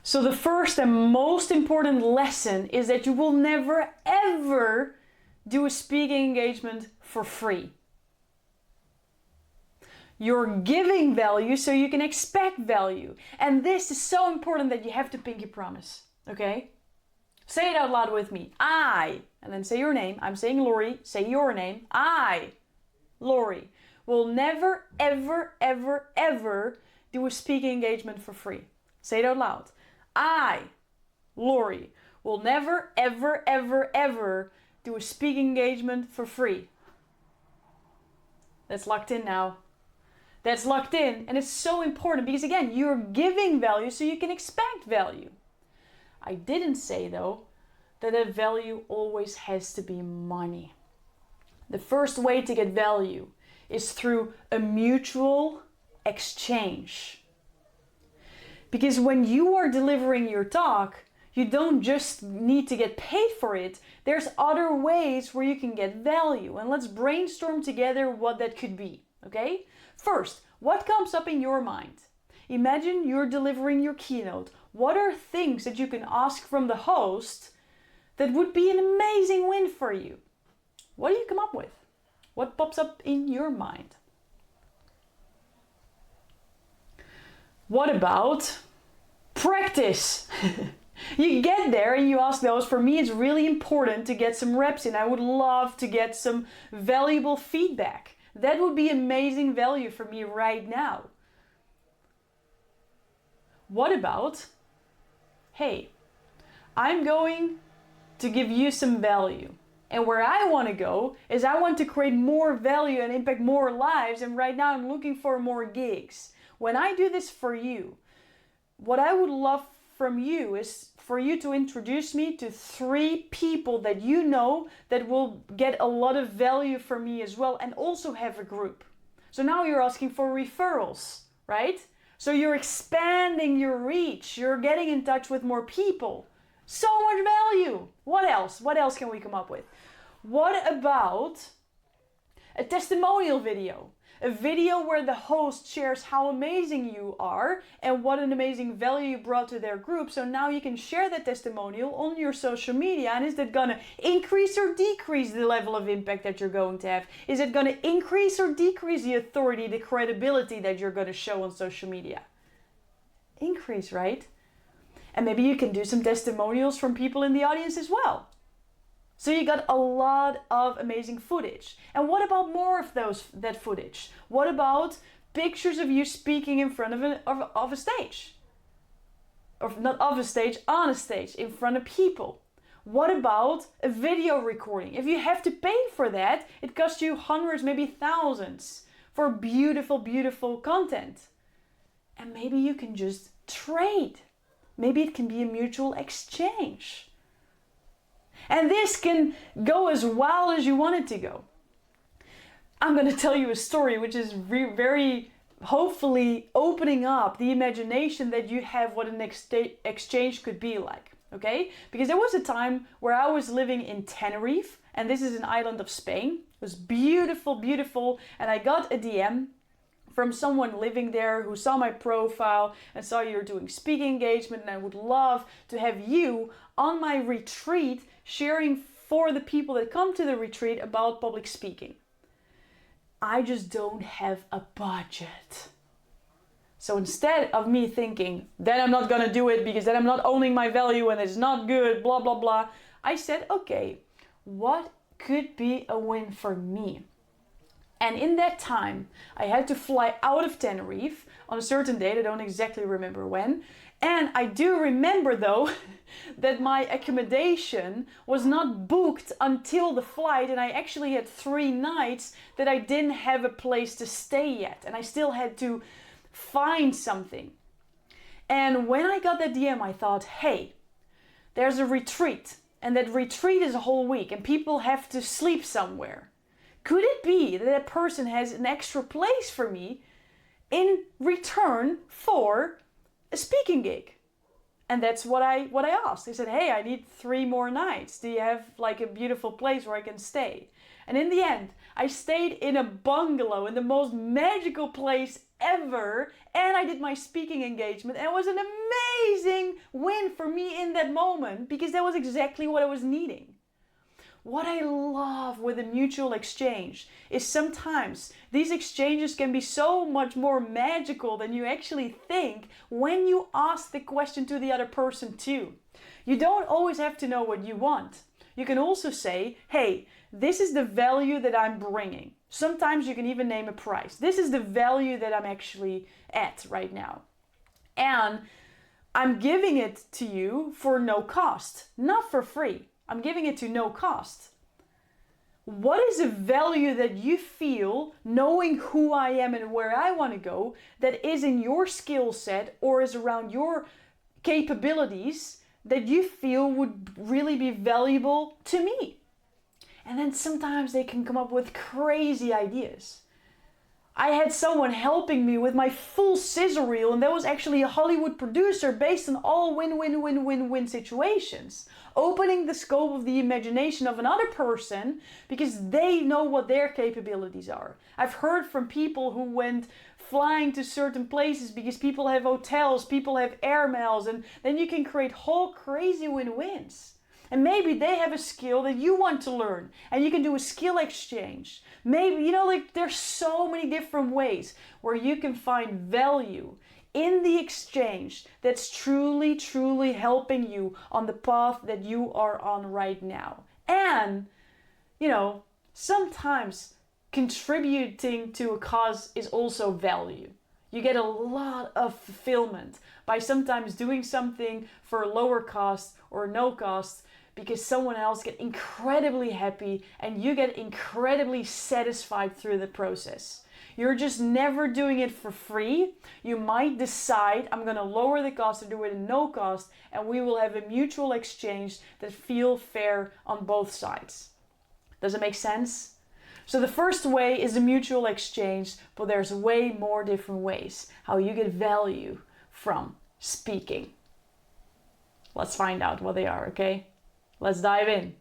So the first and most important lesson is that you will never ever do a speaking engagement for free. You're giving value so you can expect value. And this is so important that you have to pinky promise. Okay? Say it out loud with me. I, and then say your name. I'm saying Lori. Say your name. I, Lori, will never, ever, ever, ever do a speaking engagement for free. Say it out loud. I, Lori, will never, ever, ever, ever do a speaking engagement for free. That's locked in now. That's locked in, and it's so important because again, you're giving value so you can expect value. I didn't say though that that value always has to be money. The first way to get value is through a mutual exchange. Because when you are delivering your talk, you don't just need to get paid for it. There's other ways where you can get value, and let's brainstorm together what that could be, okay? First, what comes up in your mind? Imagine you're delivering your keynote. What are things that you can ask from the host that would be an amazing win for you? What do you come up with? What pops up in your mind? What about practice? You get there and you ask those. For me, it's really important to get some reps in. I would love to get some valuable feedback. That would be amazing value for me right now. What about, hey, I'm going to give you some value. And where I want to go is I want to create more value and impact more lives. And right now I'm looking for more gigs. When I do this for you, what I would love from you is for you to introduce me to 3 people that you know that will get a lot of value from me as well, and also have a group. So now you're asking for referrals, right? So you're expanding your reach. You're getting in touch with more people. So much value. What else? What else can we come up with? What about a testimonial video? A video where the host shares how amazing you are and what an amazing value you brought to their group. So now you can share that testimonial on your social media. And is that going to increase or decrease the level of impact that you're going to have? Is it going to increase or decrease the authority, the credibility that you're going to show on social media? Increase, right? And maybe you can do some testimonials from people in the audience as well. So you got a lot of amazing footage. And what about more of that footage? What about pictures of you speaking in front of a stage? Or not of a stage, on a stage, in front of people. What about a video recording? If you have to pay for that, it costs you hundreds, maybe thousands for beautiful, beautiful content. And maybe you can just trade. Maybe it can be a mutual exchange. And this can go as wild as you want it to go. I'm going to tell you a story which is very hopefully opening up the imagination that you have what an exchange could be like. Okay? Because there was a time where I was living in Tenerife, and this is an island of Spain. It was beautiful, beautiful, and I got a DM from someone living there who saw my profile and saw you're doing speaking engagement, and I would love to have you on my retreat sharing for the people that come to the retreat about public speaking. I just don't have a budget. So instead of me thinking, then I'm not gonna do it because then I'm not owning my value and it's not good, blah, blah, blah, I said, okay, what could be a win for me? And in that time, I had to fly out of Tenerife on a certain date. I don't exactly remember when. And I do remember though that my accommodation was not booked until the flight, and I actually had 3 nights that I didn't have a place to stay yet, and I still had to find something. And when I got that DM, I thought, hey, there's a retreat, and that retreat is a whole week, and people have to sleep somewhere. Could it be that that person has an extra place for me in return for a speaking gig? And that's what I asked. They said, hey, I need 3 more nights. Do you have like a beautiful place where I can stay? And in the end, I stayed in a bungalow in the most magical place ever. And I did my speaking engagement. And it was an amazing win for me in that moment because that was exactly what I was needing. What I love with a mutual exchange is sometimes these exchanges can be so much more magical than you actually think when you ask the question to the other person too. You don't always have to know what you want. You can also say, hey, this is the value that I'm bringing. Sometimes you can even name a price. This is the value that I'm actually at right now. And I'm giving it to you for no cost, not for free. I'm giving it to no cost. What is a value that you feel, knowing who I am and where I want to go, that is in your skill set or is around your capabilities that you feel would really be valuable to me? And then sometimes they can come up with crazy ideas. I had someone helping me with my full scissor reel, and that was actually a Hollywood producer based on all win-win-win-win-win situations. Opening the scope of the imagination of another person because they know what their capabilities are. I've heard from people who went flying to certain places because people have hotels, people have air miles, and then you can create whole crazy win-wins. And maybe they have a skill that you want to learn and you can do a skill exchange. Maybe, there's so many different ways where you can find value in the exchange that's truly, truly helping you on the path that you are on right now. And, sometimes contributing to a cause is also value. You get a lot of fulfillment by sometimes doing something for a lower cost or no cost because someone else gets incredibly happy and you get incredibly satisfied through the process. You're just never doing it for free. You might decide, I'm going to lower the cost or do it at no cost, and we will have a mutual exchange that feels fair on both sides. Does it make sense? So the first way is a mutual exchange, but there's way more different ways how you get value from speaking. Let's find out what they are, okay? Let's dive in.